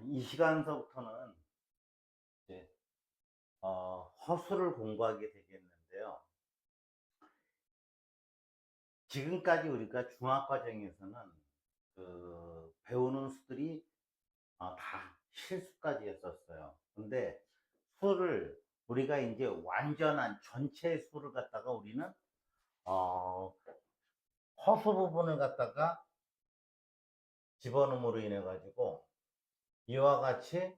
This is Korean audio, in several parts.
이 시간서부터는 이제 허수를 공부하게 되겠는데요. 지금까지 우리가 중학과정에서는 배우는 수들이 다 실수까지 했었어요. 근데 수를 우리가 이제 완전한 전체 수를 갖다가 우리는 어, 허수 부분을 갖다가 집어넣음으로 인해 가지고 이와 같이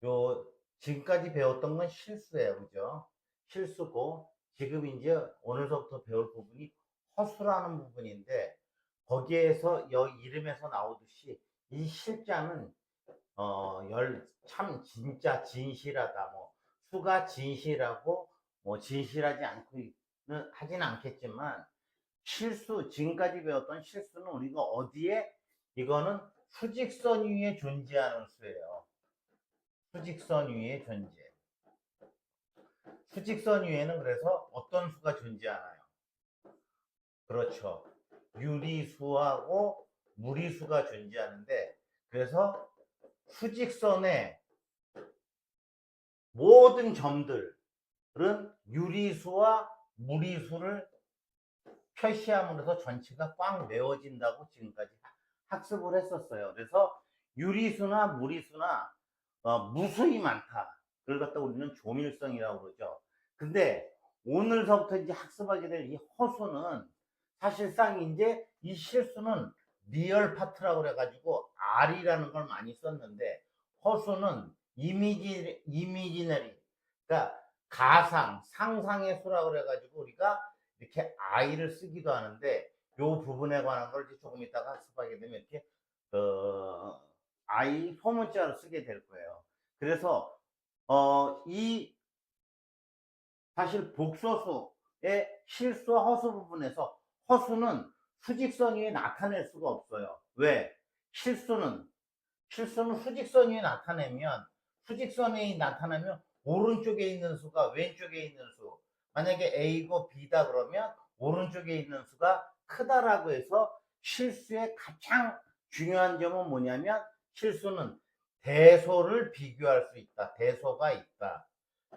요 지금까지 배웠던 건 실수예요. 그죠? 실수고 지금 이제 오늘서부터 배울 부분이 허수라는 부분인데 거기에서 여기 이름에서 나오듯이 이 실자는 참 진짜 진실하다 뭐 수가 진실하고 뭐 진실하지 않고는 하진 않겠지만 실수 지금까지 배웠던 실수는 우리가 어디에 이거는 수직선 위에 존재하는 수예요. 수직선 위에 존재. 수직선 위에는 그래서 어떤 수가 존재하나요? 그렇죠. 유리수하고 무리수가 존재하는데 그래서 수직선의 모든 점들은 유리수와 무리수를 표시함으로써 전체가 꽉 메워진다고 지금까지 학습을 했었어요. 그래서 유리수나 무리수나 무수히 많다. 그걸 갖다 우리는 조밀성이라고 그러죠. 근데 오늘서부터 이제 학습하게 될 이 허수는 사실상 이제 이 실수는 리얼 파트라고 그래가지고 R이라는 걸 많이 썼는데 허수는 이미지너리 그러니까 가상, 상상의 수라고 그래가지고 우리가 이렇게 I를 쓰기도 하는데 이 부분에 관한 걸 조금 이따가 학습하게 되면 이렇게 I 소문자로 쓰게 될 거예요. 그래서 이 사실 복소수의 실수와 허수 부분에서 허수는 수직선 위에 나타낼 수가 없어요. 왜? 실수는 수직선 위에 나타내면 수직선에 나타나면 오른쪽에 있는 수가 왼쪽에 있는 수 만약에 A고 B다 그러면 오른쪽에 있는 수가 크다라고 해서 실수의 가장 중요한 점은 뭐냐면 실수는 대소를 비교할 수 있다. 대소가 있다.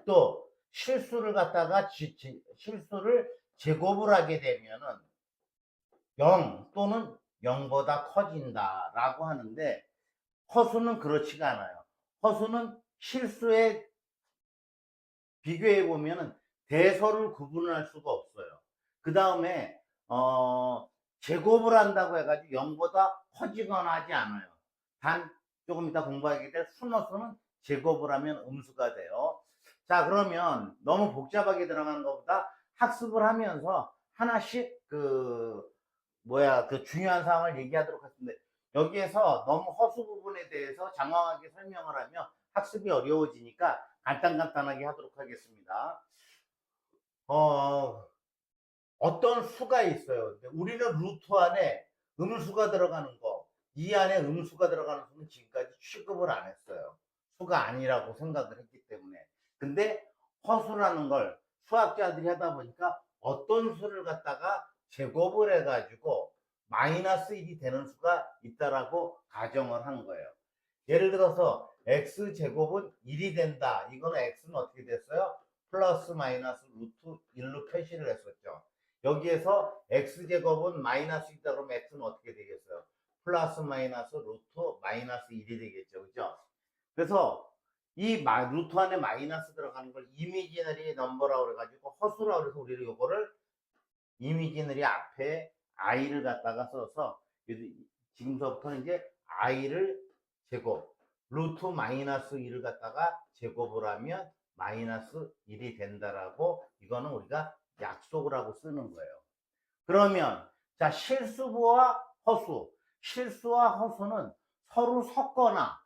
또 실수를 갖다가 실수를 제곱을 하게 되면은 0 또는 0보다 커진다라고 하는데 허수는 그렇지가 않아요. 허수는 실수에 비교해 보면은 대소를 구분할 수가 없어요. 그 다음에 제곱을 한다고 해가지고 0보다 커지거나 하지 않아요. 단 조금 이따 공부하게 될 순허수는 제곱을 하면 음수가 돼요. 자 그러면 너무 복잡하게 들어가는 것보다 학습을 하면서 하나씩 그 중요한 사항을 얘기하도록 하겠습니다. 여기에서 너무 허수 부분에 대해서 장황하게 설명을 하면 학습이 어려워지니까 간단하게 하도록 하겠습니다. 어떤 수가 있어요. 우리는 루트 안에 음수가 들어가는 거, 이 안에 음수가 들어가는 수는 지금까지 취급을 안 했어요. 수가 아니라고 생각을 했기 때문에. 근데 허수라는 걸 수학자들이 하다 보니까 어떤 수를 갖다가 제곱을 해가지고 마이너스 1이 되는 수가 있다라고 가정을 한 거예요. 예를 들어서 x제곱은 1이 된다. 이거는 x는 어떻게 됐어요? 플러스 마이너스 루트 1로 표시를 했었죠. 여기에서 x제곱은 마이너스 있다 그러면 x는 어떻게 되겠어요? 플러스 마이너스 루트 마이너스 1이 되겠죠. 그죠? 그래서 이 루트 안에 마이너스 들어가는 걸 이미지너리 넘버라고 그래가지고 허수라고 그래서 우리는 요거를 이미지너리 앞에 i를 갖다가 써서 지금서부터는 이제 i를 제곱 루트 마이너스 1을 갖다가 제곱을 하면 마이너스 1이 된다라고 이거는 우리가 약속을 하고 쓰는 거예요. 그러면 자 실수와 허수 실수와 허수는 서로 섞거나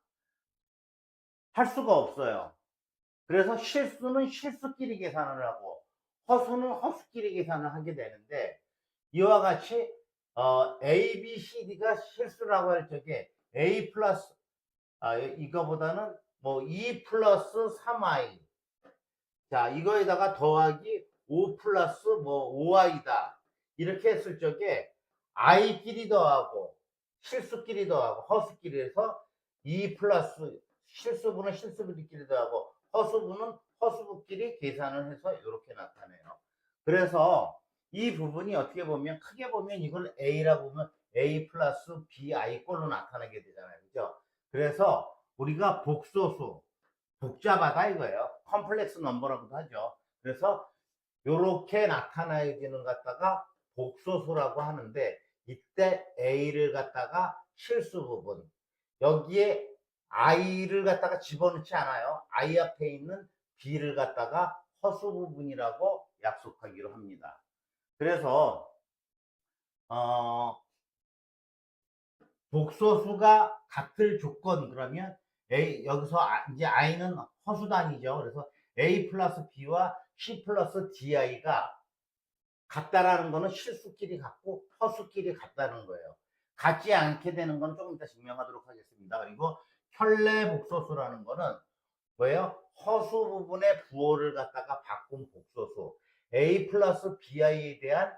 할 수가 없어요. 그래서 실수는 실수끼리 계산을 하고 허수는 허수끼리 계산을 하게 되는데 이와 같이 A, B, C, D가 실수라고 할 적에 A 플러스 이거보다는 뭐 2 플러스 3i 자 이거에다가 더하기 5 플러스 뭐 5i다 이렇게 했을 적에 i끼리 더하고 실수끼리 더하고 허수끼리 해서 2 플러스 실수분은 실수분끼리 더하고 허수분은 허수분끼리 계산을 해서 이렇게 나타내요. 그래서 이 부분이 어떻게 보면 크게 보면 이걸 A라고 보면 A 플러스 BI 꼴로 나타나게 되잖아요. 그죠? 그래서 우리가 복소수, 복잡하다 이거예요. 컴플렉스 넘버라고도 하죠. 그래서 요렇게 나타나지는 갖다가 복소수라고 하는데, 이때 A를 갖다가 실수 부분, 여기에 I를 갖다가 집어넣지 않아요. I 앞에 있는 B를 갖다가 허수 부분이라고 약속하기로 합니다. 그래서 복소수가 같을 조건, 그러면 A, 여기서 이제 I는 허수단위죠. 그래서 A 플러스 B와 C 플러스 DI가 같다라는 거는 실수끼리 같고 허수끼리 같다는 거예요. 같지 않게 되는 건 조금 이따 증명하도록 하겠습니다. 그리고 혈내 복소수라는 거는 뭐예요? 허수 부분의 부호를 갖다가 바꾼 복소수. A 플러스 BI에 대한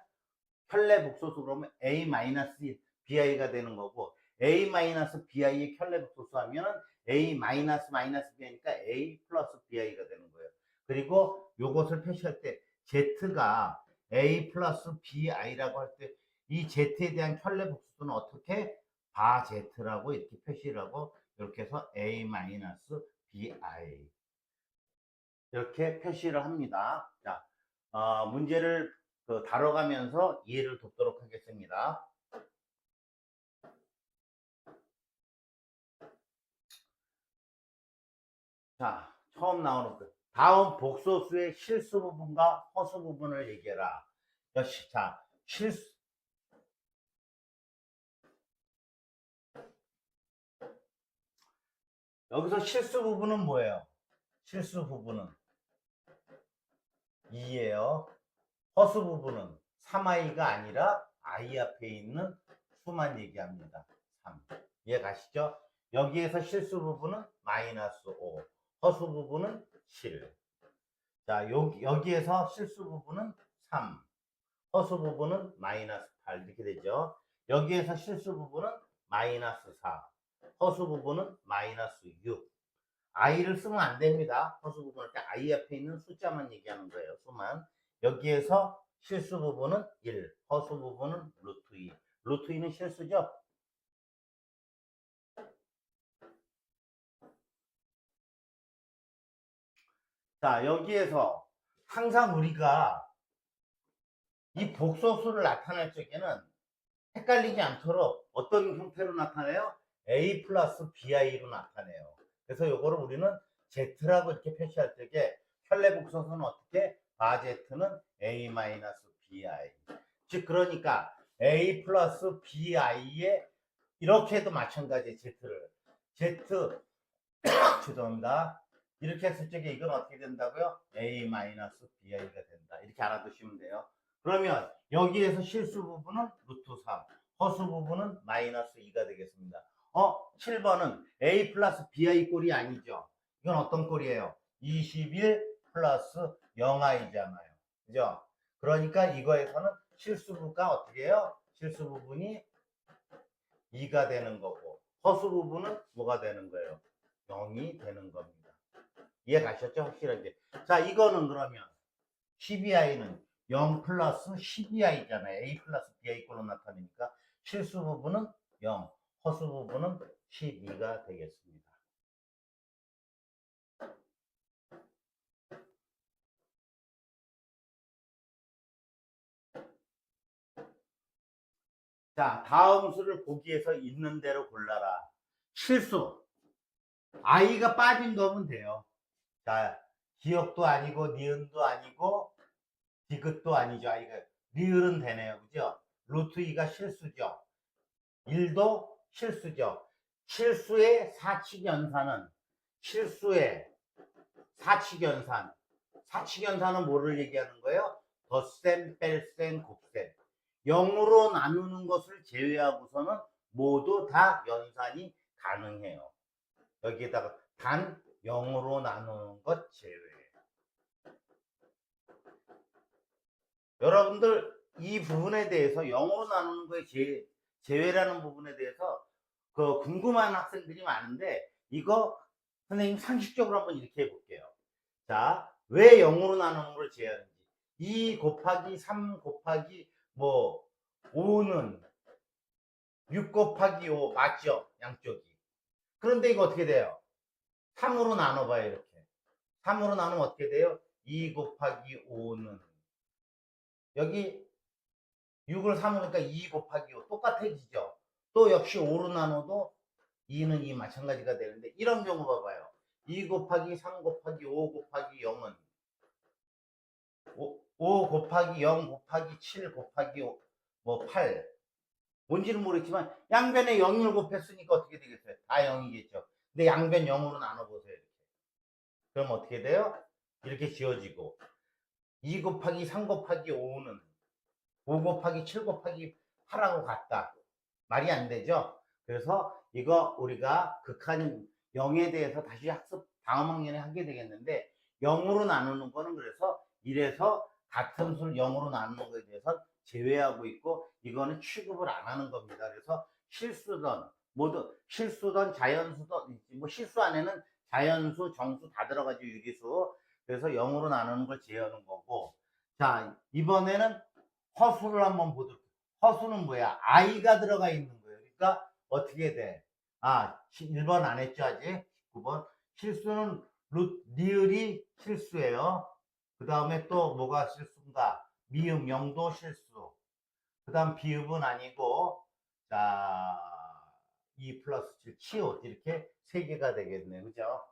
혈내 복소수, 그러면 A 마이너스 BI가 되는 거고, A 마이너스 BI의 혈내 복소수 하면은 A 마이너스 마이너스 B니까 A 플러스 BI가 되는 거예요. 그리고 요것을 표시할 때 Z가 A 플러스 BI라고 할 때 이 Z에 대한 혈내 복소수는 어떻게? 바 Z라고 이렇게 표시를 하고, 이렇게 해서 A 마이너스 BI 이렇게 표시를 합니다. 자, 문제를 다뤄가면서 이해를 돕도록 하겠습니다. 자, 처음 나오는 거. 다음 복소수의 실수 부분과 허수 부분을 얘기해라. 자, 여기서 실수 부분은 뭐예요? 실수 부분은 2예요. 허수 부분은 3i가 아니라 i 앞에 있는 수만 얘기합니다. 3. 이해 가시죠? 여기에서 실수 부분은 마이너스 5, 허수 부분은 7. 자, 여기에서 실수 부분은 3, 허수 부분은 마이너스 8 이렇게 되죠. 여기에서 실수 부분은 마이너스 4, 허수 부분은 마이너스 6. i를 쓰면 안 됩니다. 허수 부분을 때 i 앞에 있는 숫자만 얘기하는 거예요. 수만. 여기에서 실수 부분은 1, 허수 부분은 루트 2. 루트 2는 실수죠? 자, 여기에서 항상 우리가 이 복소수를 나타낼 적에는 헷갈리지 않도록 어떤 형태로 나타내요? A 플러스 BI로 나타내요. 그래서 요거를 우리는 Z라고 이렇게 표시할 적에 혈내 복소수는 어떻게? 바 Z는 A 마이너스 BI. 즉, 그러니까 A 플러스 BI에 이렇게 해도 마찬가지예요. Z 죄송합니다. 이렇게 했을 적에 이건 어떻게 된다고요? A 마이너스 BI가 된다. 이렇게 알아두시면 돼요. 그러면 여기에서 실수 부분은 루트 3, 허수 부분은 마이너스 2가 되겠습니다. 7번은 A 플러스 BI 꼴이 아니죠. 이건 어떤 꼴이에요? 21 플러스 0i잖아요. 그죠? 그러니까 이거에서는 실수부가 어떻게 해요? 실수 부분이 2가 되는 거고, 허수 부분은 뭐가 되는 거예요? 0이 되는 겁니다. 이해 가셨죠? 확실하게. 자, 이거는 그러면 12i는 0 플러스 12i잖아요. A 플러스 BI 꼴로 나타내니까 실수 부분은 0, 허수 부분은 12가 되겠습니다. 자, 다음 수를 보기에서 있는 대로 골라라. 실수. i가 빠진 거면 돼요. 자, 기억도 아니고 니은도 아니고 디귿도 아니죠. i가 리을은 되네요. 그죠? 루트 2가 실수죠. 1도 실수죠. 실수의 사칙연산은 실수의 사칙연산. 사칙연산은 뭐를 얘기하는 거예요? 덧셈, 뺄셈, 곱셈. 0으로 나누는 것을 제외하고서는 모두 다 연산이 가능해요. 여기에다가 단 0으로 나누는 것 제외. 여러분들 이 부분에 대해서 0으로 나누는 거에 제외라는 부분에 대해서 그 궁금한 학생들이 많은데 이거 선생님 상식적으로 한번 이렇게 해볼게요. 자, 왜 0으로 나누는 걸 제외하는지. 2 곱하기 3 곱하기 뭐 5는 6 곱하기 5 맞죠? 양쪽이. 그런데 이거 어떻게 돼요? 3으로 나눠봐요. 이렇게 3으로 나누면 어떻게 돼요? 2 곱하기 5는 여기 6을 3으니까 2 곱하기 5 똑같아지죠. 또 역시 5로 나눠도 2는 2 마찬가지가 되는데 이런 경우 봐봐요. 2 곱하기 3 곱하기 5 곱하기 0은 5 곱하기 0 곱하기 7 곱하기 5, 뭐 8. 뭔지는 모르겠지만 양변에 0을 곱했으니까 어떻게 되겠어요? 다 0이겠죠. 근데 양변 0으로 나눠보세요. 이렇게. 그럼 어떻게 돼요? 이렇게 지워지고 2 곱하기 3 곱하기 5는 5 곱하기 7 곱하기 8하고 같다. 말이 안 되죠? 그래서 이거 우리가 극한 0에 대해서 다시 학습 다음 학년에 하게 되겠는데 0으로 나누는 거는 그래서 이래서 같은 수를 0으로 나누는 거에 대해서 제외하고 있고 이거는 취급을 안 하는 겁니다. 그래서 실수든 모두 실수든 자연수든 뭐 실수 안에는 자연수, 정수 다 들어가죠. 유리수. 그래서 0으로 나누는 걸 제외하는 거고 자 이번에는 허수를 한번 보도록. 허수는 뭐야? i가 들어가 있는 거예요. 그러니까 어떻게 돼? 1번 안 했죠 아직? 9번. 실수는 리을이 실수예요. 그 다음에 또 뭐가 실수인가? 미음, 명도 실수. 그 다음 비읍은 아니고 자 2 플러스 7, 치읓 이렇게 세 개가 되겠네. 그죠?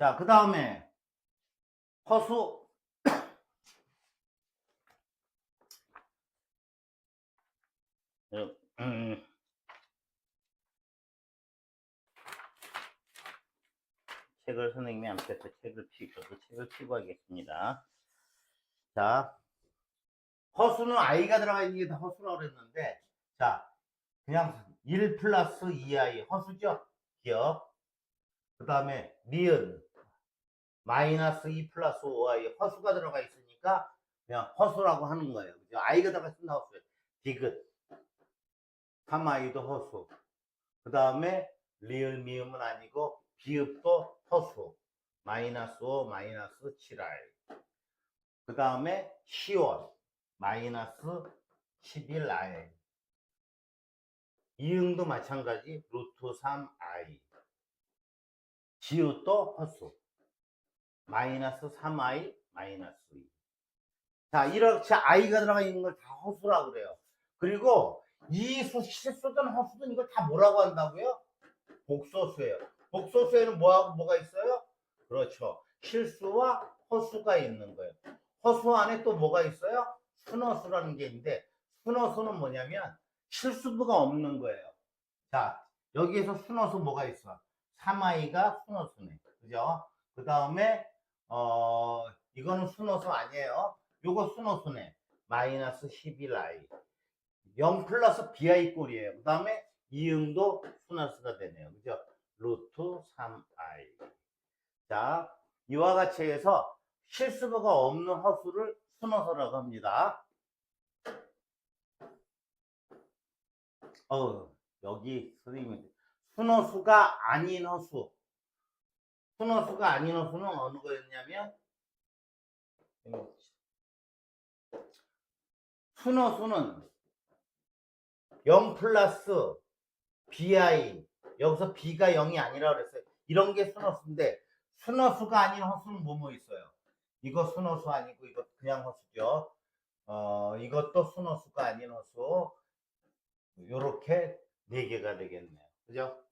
자, 그 다음에 허수 책을 선생님이 안 펴서 책을 피고 하겠습니다. 자, 허수는 i가 들어가 있는 게 다 허수라고 그랬는데, 자, 그냥 1 플러스 2i 허수죠? 기억. 그 다음에 니은 마이너스 2 플러스 5i 허수가 들어가 있으니까 그냥 허수라고 하는 거예요. 그죠? i가 들어가 있으면 허수예요. 디귿 3i도 허수. 그 다음에 리을 미음은 아니고 비읍도 허수. 마이너스 5 마이너스 7i. 그 다음에 시옷 마이너스 11i. 이응도 마찬가지 루트 3i. 지읒도 허수 마이너스 3i 마이너스 2. 자 이렇게 i가 들어가 있는 걸 다 허수라고 그래요. 그리고 이 실수든 허수든 이걸 다 뭐라고 한다고요? 복소수예요. 복소수에는 뭐가 있어요? 그렇죠. 실수와 허수가 있는 거예요. 허수 안에 또 뭐가 있어요? 순허수라는 게 있는데 순허수는 뭐냐면 실수부가 없는 거예요. 자 여기에서 순허수 뭐가 있어? 3i가 순허수네. 그죠? 그 다음에 이거는 순허수 아니에요. 요거 순허수네. 마이너스 11i. 0 플러스 bi 꼴이에요. 그 다음에 이응도 순허수가 되네요. 그죠? 루트 3i. 자, 이와 같이 해서 실수부가 없는 허수를 순허수라고 합니다. 여기 선생님이 순허수가 아닌 허수. 순허수가 아닌 허수는 어느 거였냐면 순허수는 0 플러스 bi 여기서 b가 0이 아니라 그랬어요. 이런 게 순허수인데 순허수가 아닌 허수는 뭐뭐 있어요? 이거 순허수 아니고 이거 그냥 허수죠. 이것도 순허수가 아닌 허수. 요렇게 4개가 되겠네요. 그죠?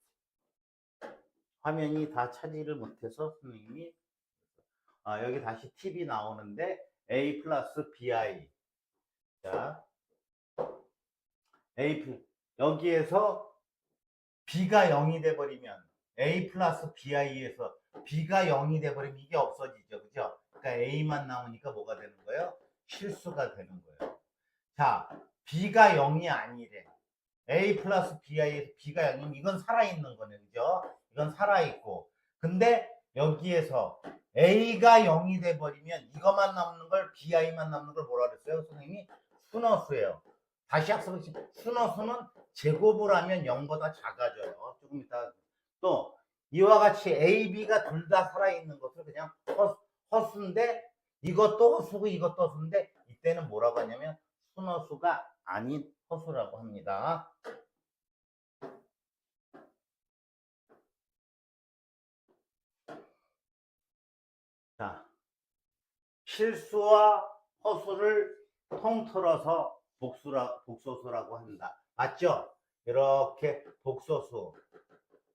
화면이 다 차지를 못해서 선생님이 여기 다시 팁이 나오는데 a 플러스 bi. 자, 여기에서 b가 0이 돼버리면 a 플러스 bi에서 b가 0이 돼버리면 이게 없어지죠. 그죠? 그러니까 a만 남으니까 뭐가 되는 거예요? 실수가 되는 거예요. 자, b가 0이 아니래. a 플러스 bi에서 b가 0이면 이건 살아있는 거네. 그죠? 이건 살아있고. 근데 여기에서 a가 0이 돼버리면 이것만 남는 걸 bi만 남는 걸 뭐라 그랬어요? 선생님이 순허수예요. 다시 학습하겠습니다. 순어수는 제곱을 하면 0보다 작아져요. 조금 이따 또 이와 같이 A, B가 둘 다 살아있는 것을 그냥 허수인데 이것도 허수고 이것도 허수인데 이때는 뭐라고 하냐면 순어수가 아닌 허수라고 합니다. 자, 실수와 허수를 통틀어서 복소수라고 한다. 맞죠? 이렇게 복소수,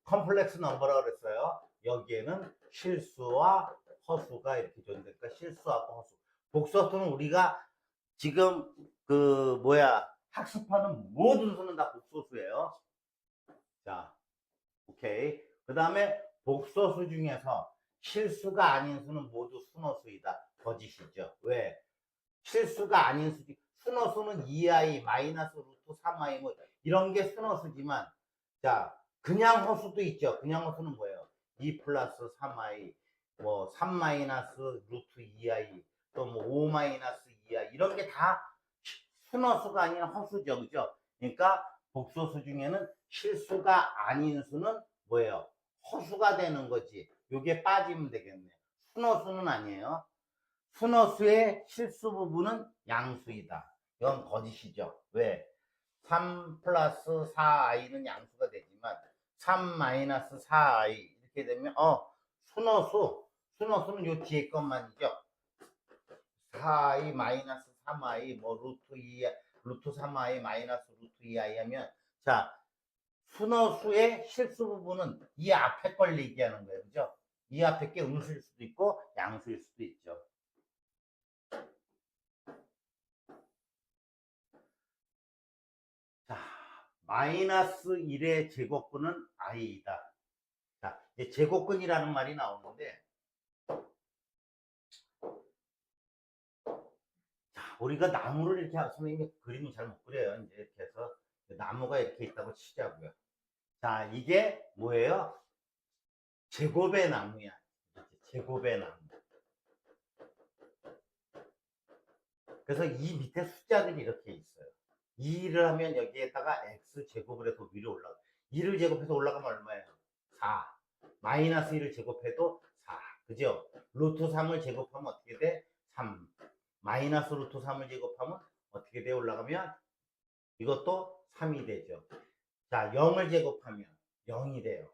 컴플렉스 넘버라고 그랬어요. 여기에는 실수와 허수가 이렇게 존재하니까 실수하고 허수. 복소수는 우리가 지금 학습하는 모든 수는 다 복소수예요. 자, 오케이. 그 다음에 복소수 중에서 실수가 아닌 수는 모두 순어수이다. 거짓이죠. 왜? 실수가 아닌 수지. 순어수는 2i, 마이너스 루트 3i 뭐 이런 게 순어수지만 자, 그냥 허수도 있죠. 그냥 허수는 뭐예요? 2 플러스 3i, 뭐 3 마이너스 루트 2i, 또 뭐 5 마이너스 2i 이런 게 다 순어수가 아닌 허수죠. 그죠? 그러니까 복소수 중에는 실수가 아닌 수는 뭐예요? 허수가 되는 거지. 요게 빠지면 되겠네요. 순어수는 아니에요. 순어수의 실수 부분은 양수이다. 이건 거짓이죠. 왜? 3 플러스 4i는 양수가 되지만 3 마이너스 4i 이렇게 되면 순어수는 요 뒤에 것만이죠. 4i 마이너스 3i 뭐 루트 2 루트 3i 마이너스 루트 2i 하면 자 순어수의 실수 부분은 이 앞에 걸 얘기하는 거예요. 그죠? 이 앞에 게 음수일 수도 있고 양수일 수도 있죠. 자, 마이너스 1의 제곱근은 i이다. 자, 이제 제곱근이라는 말이 나오는데 자, 우리가 나무를 이렇게 선생님이 그림을 잘 못 그려요. 이제 이렇게 해서 나무가 이렇게 있다고 치자고요. 자, 이게 뭐예요? 제곱의 나무야. 제곱의 나무. 그래서 이 밑에 숫자들이 이렇게 있어요. 2를 하면 여기에다가 x 제곱을 해서 위로 올라가. 2를 제곱해서 올라가면 얼마예요? 4. 마이너스 1을 제곱해도 4. 그죠? 루트 3을 제곱하면 어떻게 돼? 3. 마이너스 루트 3을 제곱하면 어떻게 돼? 올라가면 이것도 3이 되죠. 자, 0을 제곱하면 0이 돼요.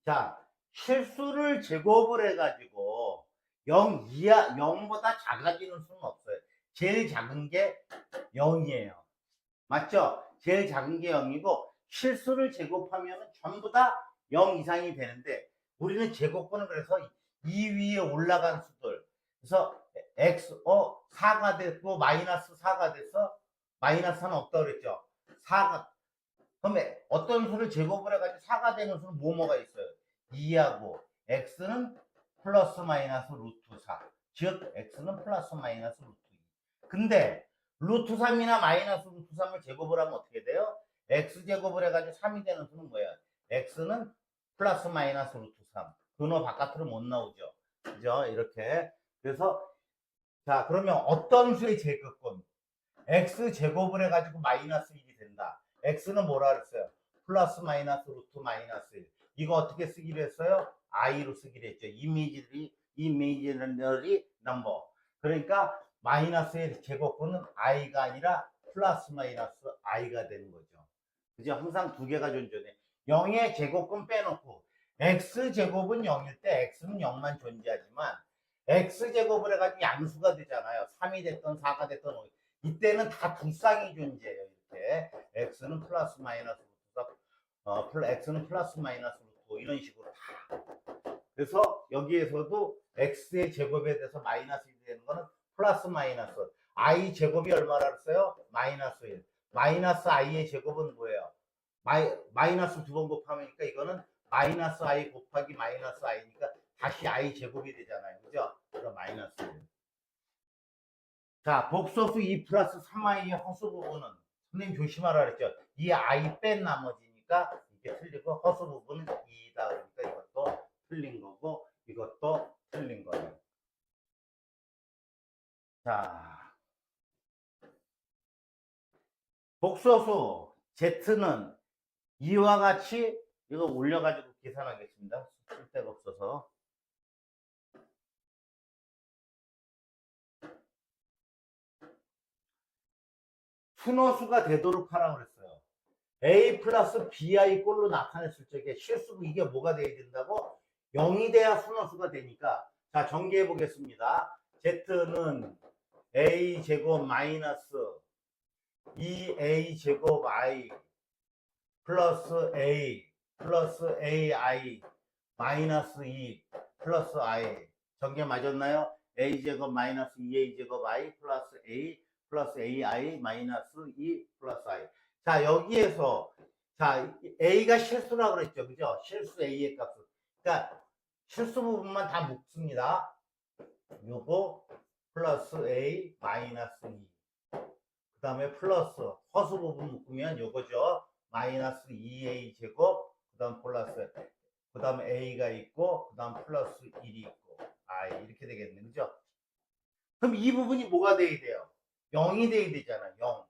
자, 실수를 제곱을 해가지고 0 이하, 0보다 작아지는 수는 없어요. 제일 작은 게 0이에요. 맞죠? 제일 작은 게 0이고 실수를 제곱하면 전부 다 0 이상이 되는데 우리는 제곱근은 그래서 이 위에 올라간 수들 그래서 x 4가 됐고 마이너스 4가 돼서 마이너스 4는 없다고 그랬죠. 4가 그러면 어떤 수를 제곱을 해가지고 4가 되는 수는 뭐가 있어요? 2하고 x는 플러스 마이너스 루트 4. 즉 x는 플러스 마이너스 루트 2. 근데 루트 3이나 마이너스 루트 3을 제곱을 하면 어떻게 돼요? x제곱을 해가지고 3이 되는 수는 뭐예요? x는 플러스 마이너스 루트 3. 근호 바깥으로 못 나오죠. 그죠? 이렇게. 그래서 자 그러면 어떤 수의 제곱근? x제곱을 해가지고 마이너스 1이 된다. x는 뭐라 그랬어요? 플러스 마이너스 루트 마이너스 1. 이거 어떻게 쓰기로 했어요? i로 쓰기로 했죠. 이미지너리 넘버. 그러니까 마이너스 1 제곱근은 i가 아니라 플러스 마이너스 i가 되는 거죠. 그죠? 항상 두 개가 존재해. 0의 제곱근 빼놓고 x제곱은 0일 때 x는 0만 존재하지만 x제곱을 해가지고 양수가 되잖아요. 3이 됐던 4가 됐던 5. 이때는 다 두 쌍이 존재해요. 이렇게 x는 플러스 마이너스 x는 플러스 마이너스 루트 이런 식으로 다. 그래서 여기에서도 x의 제곱에 대해서 마이너스 1이 되는 거는 플러스 마이너스 i 제곱이 얼마라 그랬어요? 마이너스 1. 마이너스 i의 제곱은 뭐예요? 마이너스 두 번 곱하니까 이거는 마이너스 i 곱하기 마이너스 i니까 다시 i 제곱이 되잖아요. 그죠? 그래서 마이너스 1. 자, 복소수 2 플러스 3i의 허수 부분은 선생님 조심하라 그랬죠. 이 i 뺀 나머지니까 이게 틀리고 허수 부분은 2이다. 그러니까 이것도 틀린 거고 이것도 틀린 거예요. 자. 복소수 Z는 이와 같이 이거 올려가지고 계산하겠습니다. 쓸 데가 없어서. 순호수가 되도록 하라고 그랬어요. A 플러스 BI 꼴로 나타냈을 적에 실수로 이게 뭐가 돼야 된다고? 0이 돼야 순호수가 되니까. 자, 정리해 보겠습니다. Z는 A 제곱 마이너스 2A 제곱 I 플러스 A 플러스 AI 마이너스 2 플러스 I. 정리 맞았나요? A 제곱 마이너스 2A 제곱 I 플러스 A 플러스 AI 마이너스 2 플러스 I. 자, 여기에서 자, A가 실수라고 그랬죠. 그죠? 실수 A의 값은. 그러니까 실수 부분만 다 묶습니다. 요거 플러스 A 마이너스 2. 그 다음에 플러스 허수 부분 묶으면 요거죠. 마이너스 2A 제곱, 그 다음 플러스, 그 다음 A가 있고, 그 다음 플러스 1이 있고, 이렇게 되겠네. 그죠? 그럼 이 부분이 뭐가 돼야 돼요? 0이 돼야 되잖아. 0.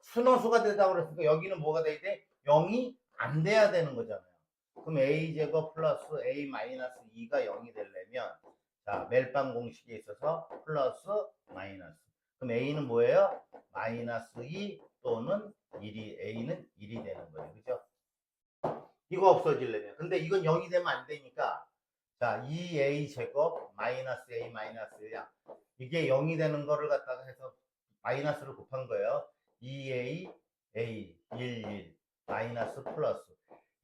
순호수가 되다고 그랬으니까 여기는 뭐가 돼야 돼? 0이 안 돼야 되는 거잖아요. 그럼 A 제곱 플러스 A 마이너스 2가 0이 되려면, 자, 멜빵 공식에 있어서 플러스 마이너스. 그럼 A는 뭐예요? 마이너스 2 또는 1이, A는 1이 되는 거예요. 그죠? 이거 없어지려면. 근데 이건 0이 되면 안 되니까, 자, 2A 제곱 마이너스 A 마이너스 1. 이게 0이 되는 거를 갖다가 해서 마이너스를 곱한 거예요. 2A, A, 1, 1, 마이너스 플러스.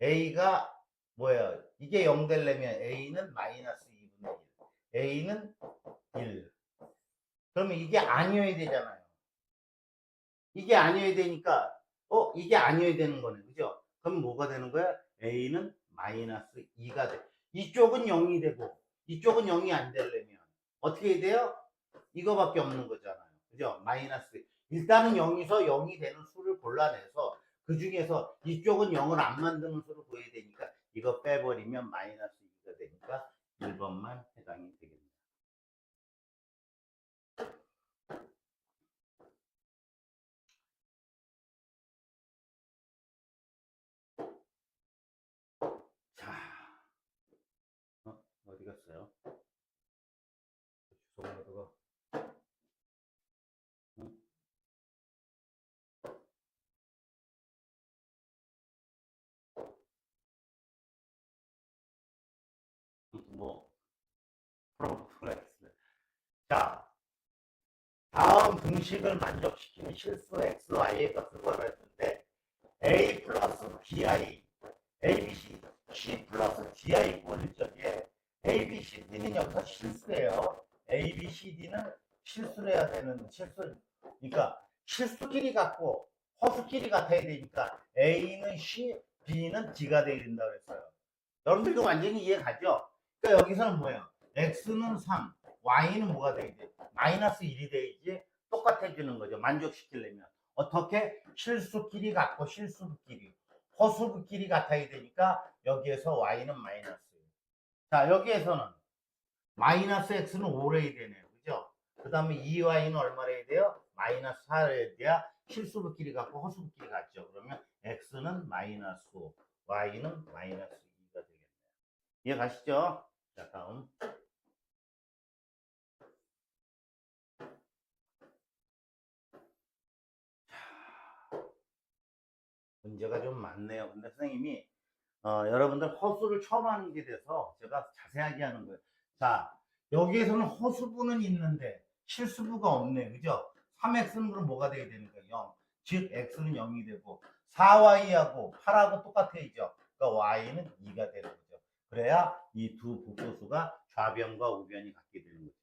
A가 뭐예요? 이게 0 되려면 A는 마이너스 2분의 1. A는 1. 그러면 이게 아니어야 되잖아요. 이게 아니어야 되니까, 이게 아니어야 되는 거네. 그죠? 그럼 뭐가 되는 거야? A는 마이너스 2가 돼. 이쪽은 0이 되고, 이쪽은 0이 안 되려면, 어떻게 해야 돼요? 이거밖에 없는 거잖아요. 그죠? 마이너스. 일단은 0에서 0이 되는 수를 골라내서, 그 중에서 이쪽은 0을 안 만드는 수를 구해야 되니까, 이거 빼버리면 마이너스 2가 되니까, 1번만 해당이 되겠네요. 자, 어디 갔어요? 주소가 뭐, 프로플렉스. 자, 다음 공식을 만족시키는 실수 xy의 값을 구하랬는데 a 플러스 bi, abc, c 플러스 di 구할 적에 abcd는 여기서 실수예요. abcd는 실수를 해야 되는 실수. 그러니까 실수끼리 같고 허수끼리 같아야 되니까 a는 c, b는 d가 돼야 된다고 했어요. 여러분들 이거 완전히 이해 가죠? 그러니까 여기서는 뭐예요? x는 3, y는 뭐가 돼야지? 마이너스 1이 돼야지 똑같아지는 거죠. 만족시키려면. 어떻게? 실수끼리 같고 실수끼리. 허수끼리 같아야 되니까 여기에서 y는 마이너스. 자, 여기에서는 마이너스 x는 5래야 되네요. 그죠? 그 다음에 2y는 얼마래야 돼요? 마이너스 4래야 돼야 실수끼리 같고 허수끼리 같죠. 그러면 x는 마이너스 5, y는 마이너스 2가 되겠네요. 이해 가시죠? 자, 다음. 문제가 좀 많네요. 근데 선생님이 여러분들 허수를 처음 하는 게 돼서 제가 자세하게 하는 거예요. 자, 여기에서는 허수부는 있는데 실수부가 없네. 그죠? 3x는 그럼 뭐가 돼야 되는 거예요? 0. 즉 x는 0이 되고 4y하고 8하고 똑같아야죠. 그러니까 y는 2가 되는 거죠. 그래야 이 두 복소수가 좌변과 우변이 같게 되는 거죠.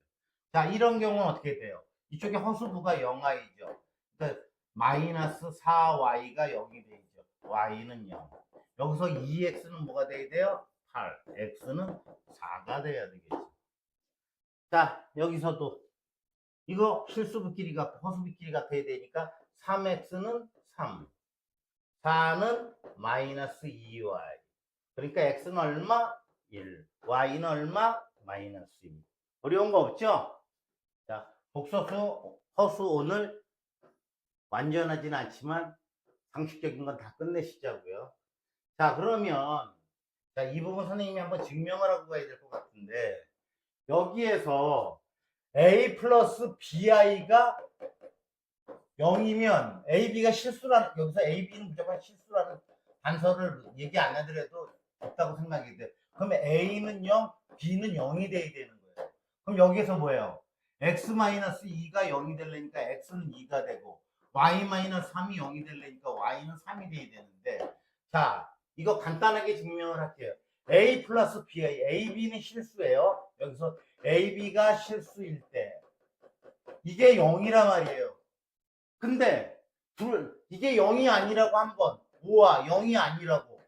자, 이런 경우는 어떻게 돼요? 이쪽에 허수부가 0y죠. 그러니까 마이너스 4y가 0이 되죠. y는 0. 여기서 2x는 뭐가 돼야 돼요? 8. x는 4가 돼야 되겠죠. 자, 여기서도 이거 실수부끼리 같고 허수부끼리 같아야 되니까 3x는 3. 4는 마이너스 2y. 그러니까 x는 얼마? 1. y는 얼마? 마이너스 2. 어려운 거 없죠? 자, 복소수, 허수 오늘 완전하진 않지만 상식적인 건 다 끝내시자고요. 자, 그러면 자, 이 부분 선생님이 한번 증명을 하고 가야 될 것 같은데, 여기에서 a 플러스 bi가 0이면 ab가 실수라는, 여기서 ab는 무조건 실수라는 단서를 얘기 안 하더라도 없다고 생각이 돼. 그러면 a는 0, b는 0이 돼야 되는 거예요. 그럼 여기에서 뭐예요? x-2가 0이 되려니까 x는 2가 되고, y-3이 0이 되려니까 y는 3이 돼야 되는데, 자, 이거 간단하게 증명을 할게요. a 플러스 b, ab는 실수예요. 여기서 ab가 실수일 때 이게 0이란 말이에요. 근데 이게 0이 아니라고 한번 5와 0이 아니라고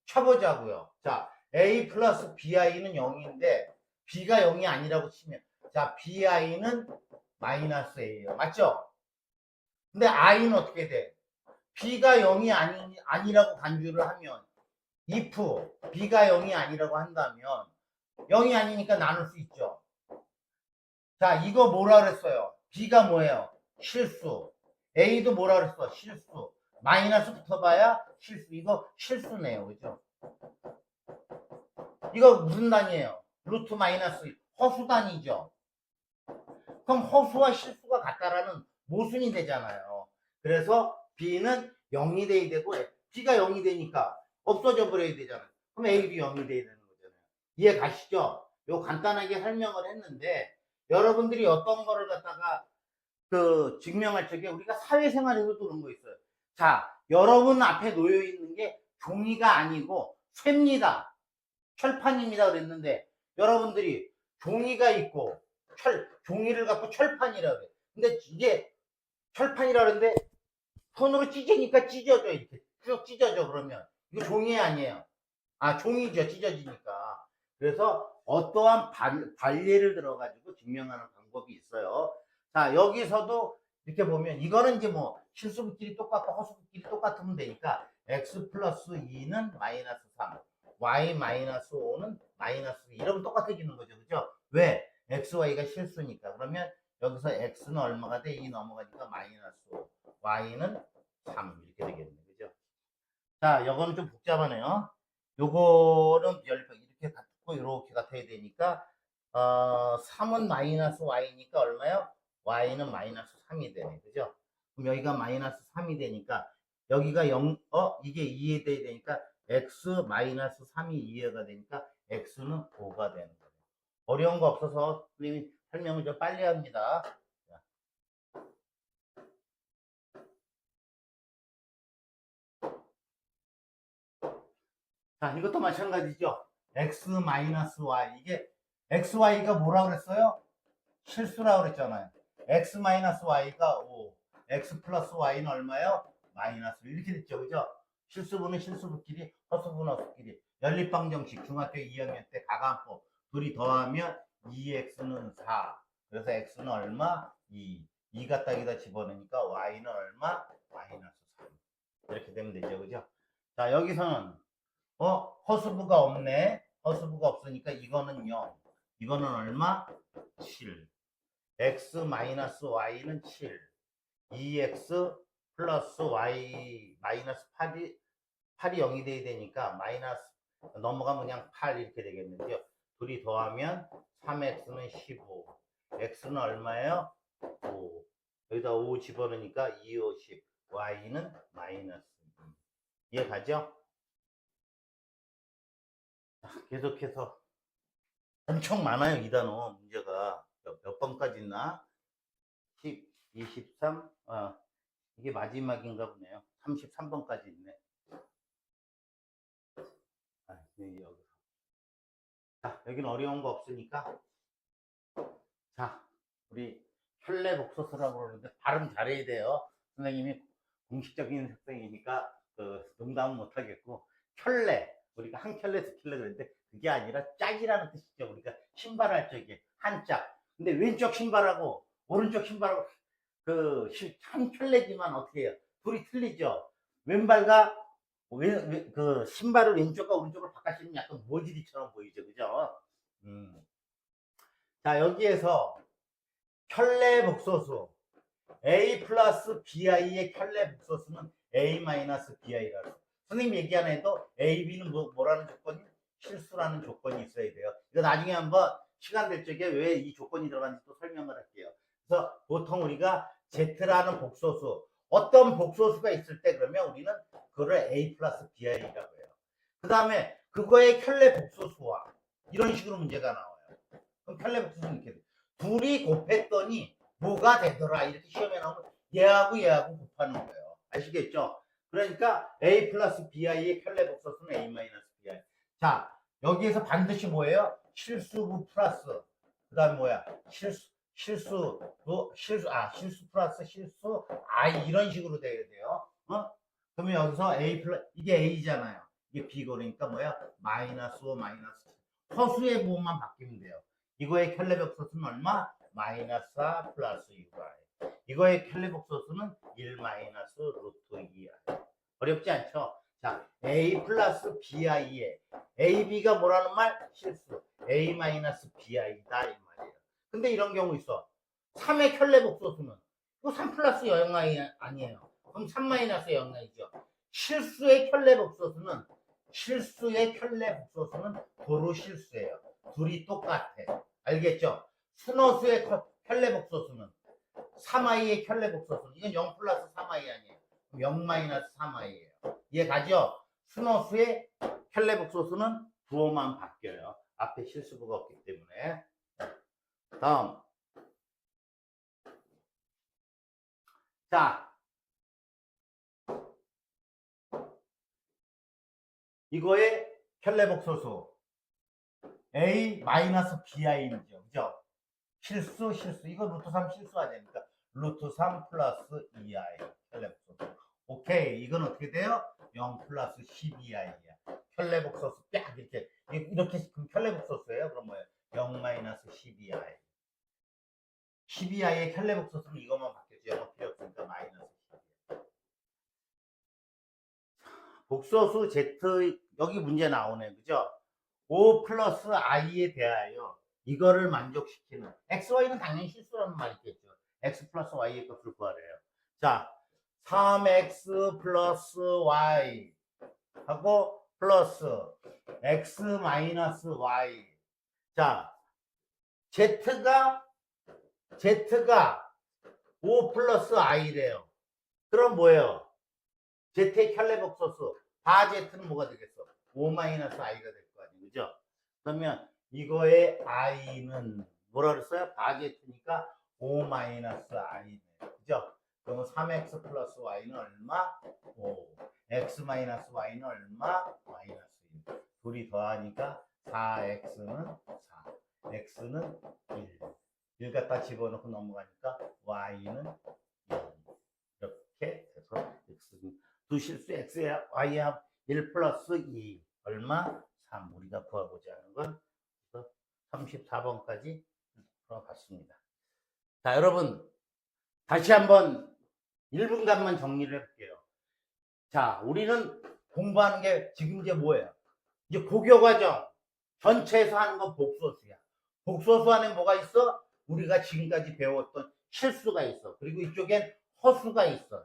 쳐보자고요. 자, a 플러스 bi는 0인데 b가 0이 아니라고 치면, 자, bi는 마이너스 a예요. 맞죠? 근데 i는 어떻게 돼? b가 0이 아니라고 간주를 하면, if b가 0이 아니라고 한다면 0이 아니니까 나눌 수 있죠. 자, 이거 뭐라 그랬어요? b가 뭐예요? 실수. a도 뭐라 그랬어? 실수. 마이너스 붙어봐야 실수. 이거 실수네요. 그죠? 이거 무슨 단위예요? 루트 마이너스 허수단위죠. 그럼 허수와 실수가 같다라는 모순이 되잖아요. 그래서 b는 0이 돼야 되고 b가 0이 되니까 없어져 버려야 되잖아요. 그럼 a도 0이 돼야 되는 거잖아요. 이해 가시죠? 요 간단하게 설명을 했는데, 여러분들이 어떤 거를 갖다가 증명할 적에 우리가 사회생활에서도 그런 거 있어요. 자, 여러분 앞에 놓여 있는 게 종이가 아니고 쇠입니다. 철판입니다. 그랬는데 여러분들이 종이가 있고 종이를 갖고 철판이라고 그래. 근데 이게 철판이라고 그러는데 손으로 찢으니까 찢어져. 이렇게 쭉 찢어져. 그러면 이거 종이 아니에요. 아, 종이죠. 찢어지니까. 그래서 어떠한 관례를 들어가지고 증명하는 방법이 있어요. 자, 여기서도 이렇게 보면 이거는 이제 뭐 실수분끼리 똑같고 허수분끼리 똑같으면 되니까 x 플러스 2는 마이너스 3, y 마이너스 5는 마이너스 2 이러면 똑같아지는 거죠. 그죠? 왜? x, y가 실수니까. 그러면 여기서 x는 얼마가 돼? 2 넘어가니까 마이너스 5, y는 3 이렇게 되겠네. 그죠? 자, 이거는 좀 복잡하네요. 요거는 이렇게 같고 이렇게 같아야 되니까 3은 마이너스 y니까 얼마요? y는 마이너스 3이 되네. 그죠? 그럼 여기가 마이너스 3이 되니까 여기가 0, 이게 2에 돼야 되니까 x 마이너스 3이 2가 되니까 x는 5가 되는 거예요. 어려운 거 없어서 선생님이 설명을 좀 빨리 합니다. 자, 이것도 마찬가지죠. x 마이너스 y. 이게 xy가 뭐라고 그랬어요? 실수라고 그랬잖아요. x 마이너스 y가 5, x 플러스 y는 얼마요? 마이너스. 이렇게 됐죠. 그죠? 실수분은 실수분끼리, 허수분은 허수끼리. 연립방정식 중학교 2학년 때 가감법 둘이 더하면 2x는 4. 그래서 x는 얼마? 2. 2가 딱이다 집어넣으니까 y는 얼마? 마이너스 3. 이렇게 되면 되죠. 그죠? 자, 여기서는 허수부가 없네. 허수부가 없으니까 이거는 0. 이거는 얼마? 7. x 마이너스 y는 7. 2x 플러스 y 마이너스 8이 0이 돼야 되니까 마이너스 넘어가면 그냥 8 이렇게 되겠는데요. 둘이 더하면 3x는 15. x는 얼마예요? 5. 여기다 5 집어넣으니까 2, 5, 10. y는 마이너스 2. 이해 가죠? 계속해서 엄청 많아요. 이 단어 문제가 몇 번까지 있나? 10, 23, 이게 마지막인가 보네요. 33번까지 있네. 여기. 자, 여기는 어려운 거 없으니까. 자, 우리 혈례복소서라고 그러는데 발음 잘해야 돼요. 선생님이 공식적인 학생이니까 농담은 못하겠고, 혈례, 우리가 한 켤레 두 켤레 그랬는데 그게 아니라 짝이라는 뜻이죠. 우리가 신발할 적에 한 짝. 근데 왼쪽 신발하고 오른쪽 신발하고 한 켤레지만 어떻게 해요? 둘이 틀리죠. 왼발과 신발을 왼쪽과 오른쪽으로 바꿔시면 약간 모질이처럼 보이죠. 그죠? 자, 여기에서 켤레 복소수 A 플러스 BI의 켤레 복소수는 A 마이너스 BI라고. 선생님 얘기 안 해도 A, B는 뭐라는 조건이? 실수라는 조건이 있어야 돼요. 이거 나중에 한번 시간 될 적에 왜 이 조건이 들어가는지 또 설명을 할게요. 그래서 보통 우리가 Z라는 복소수, 어떤 복소수가 있을 때 그러면 우리는 그거를 A 플러스 BI라고 해요. 그 다음에 그거의 켤레 복소수와 이런 식으로 문제가 나와요. 그럼 켤레 복소수는 이렇게 돼. 둘이 곱했더니 뭐가 되더라 이렇게 시험에 나오면 얘하고 곱하는 거예요. 아시겠죠? 그러니까 A 플러스 BI의 켤레 복소수는 A 마이너스 BI. 자, 여기에서 반드시 뭐예요? 실수부 플러스 그 다음에 뭐야? 실수 플러스 실수 I 이런 식으로 돼야 돼요. 그러면 여기서 A 플러스 이게 A잖아요. 이게 B고 그러니까 뭐야? 마이너스 5 마이너스 허수의 부분만 바뀌면 돼요. 이거의 켤레 복소수는 얼마? 마이너스 4 플러스 6i. 이거의 켤레 복소수는 1 마이너스 루트 2i. 어렵지 않죠? 자, A 플러스 BI에 AB가 뭐라는 말? 실수. A 마이너스 BI다 이 말이에요. 근데 이런 경우 있어. 3의 켤레 복소수는 이거 3 플러스 0i 아니에요. 그럼 3 마이너스 0i죠. 실수의 켤레 복소수는 도로 실수예요. 둘이 똑같아. 알겠죠? 순호수의 켤레 복소수는 3i의 켤레 복소수는 이건 0 플러스 3i 아니에요. 0 마이너스 3i예요. 이해 가죠? 순호수의 켤레 복소수는 부호만 바뀌어요. 앞에 실수부가 없기 때문에. 다음. 자, 이거의 켤레 복소수 A 마이너스 BI죠. 그죠? 실수. 이거 루트 3 실수가 되니까 루트 3 플러스 2i 켤레 복소수. 오케이. 이건 어떻게 돼요? 0 플러스 12i야. 켤레 복소수 딱 이렇게 그럼 켤레 복소수예요. 그럼 뭐예요? 0 마이너스 12i. 12i의 켤레 복소수는 이것만 바뀌었죠. 영어 필요 없으니까 마이너스 12i. 복소수 Z 여기 문제 나오네. 그죠? 5 플러스 i에 대하여 이거를 만족시키는 xy는 당연히 실수라는 말이 있겠죠. x 플러스 y의 값을 구하래요. 자, 3x 플러스 y 하고 플러스 x 마이너스 y. 자, z가 5 플러스 i래요. 그럼 뭐예요? z의 켤레 복소수 바 z는 뭐가 되겠어? 5 마이너스 i가 될 거 아니에요. 그죠? 그러면 이거의 i는 뭐라 그랬어요? 바 z니까 5 마이너스 i네요. 그죠? 그러면 3x 플러스 y는 얼마? 5. x 마이너스 y는 얼마? 마이너스 1. 둘이 더하니까 4x는 4. x는 1. 1 갖다 집어넣고 넘어가니까 y는 0. 이렇게 해서 x는 두 실수 x에 y에 1 플러스 2 얼마? 3. 우리가 구하고자 하는 건 34번까지 풀어봤습니다. 자, 여러분 다시 한번 1분간만 정리를 해볼게요. 자, 우리는 공부하는 게 지금 이제 뭐예요? 이제 고교과정 전체에서 하는 건 복소수야. 복소수 안에 뭐가 있어? 우리가 지금까지 배웠던 실수가 있어. 그리고 이쪽엔 허수가 있어.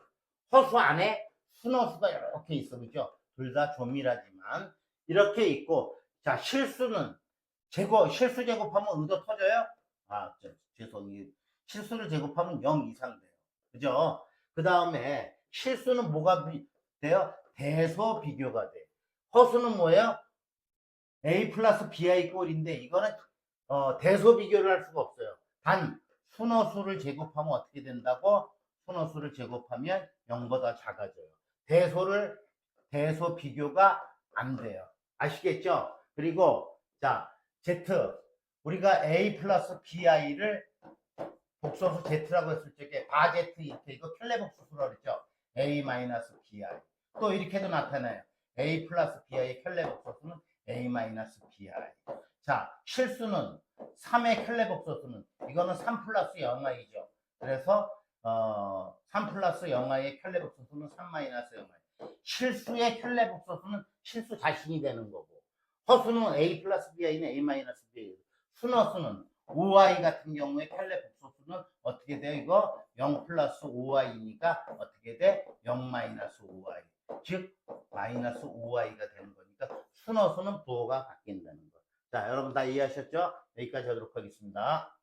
허수 안에 순허수가 이렇게 있어. 그죠? 둘 다 조밀하지만 이렇게 있고, 자, 실수는 실수 제곱하면 의도 터져요? 죄송해요. 실수를 제곱하면 0 이상 돼요. 그죠? 그 다음에 실수는 뭐가 돼요? 대소 비교가 돼. 허수는 뭐예요? A 플러스 BI 꼴인데 이거는 대소 비교를 할 수가 없어요. 단 순허수를 제곱하면 어떻게 된다고? 순허수를 제곱하면 0보다 작아져요. 대소 비교가 안 돼요. 아시겠죠? 그리고 자, Z 우리가 A 플러스 BI를 복소수 Z라고 했을 적에 바 Z 이렇게 이거 켤레 복소수라고 그랬죠. A 마이너스 BI 또 이렇게도 나타나요. A 플러스 BI의 켤레 복소수는 A 마이너스 BI. 자, 실수는 3의 켤레 복소수는 이거는 3 플러스 0i죠. 그래서 3 플러스 0i의 켤레 복소수는 3 마이너스 0i. 실수의 켤레 복소수는 실수 자신이 되는 거고, 허수는 A 플러스 BI는 A 마이너스 BI. 순허수는 5y 같은 경우에 켈레 복소수는 어떻게 돼요? 이거 0 플러스 5y니까 어떻게 돼? 0 마이너스 5y. 즉 마이너스 5y가 되는 거니까 순어수는 부호가 바뀐다는 거. 자, 여러분 다 이해하셨죠? 여기까지 하도록 하겠습니다.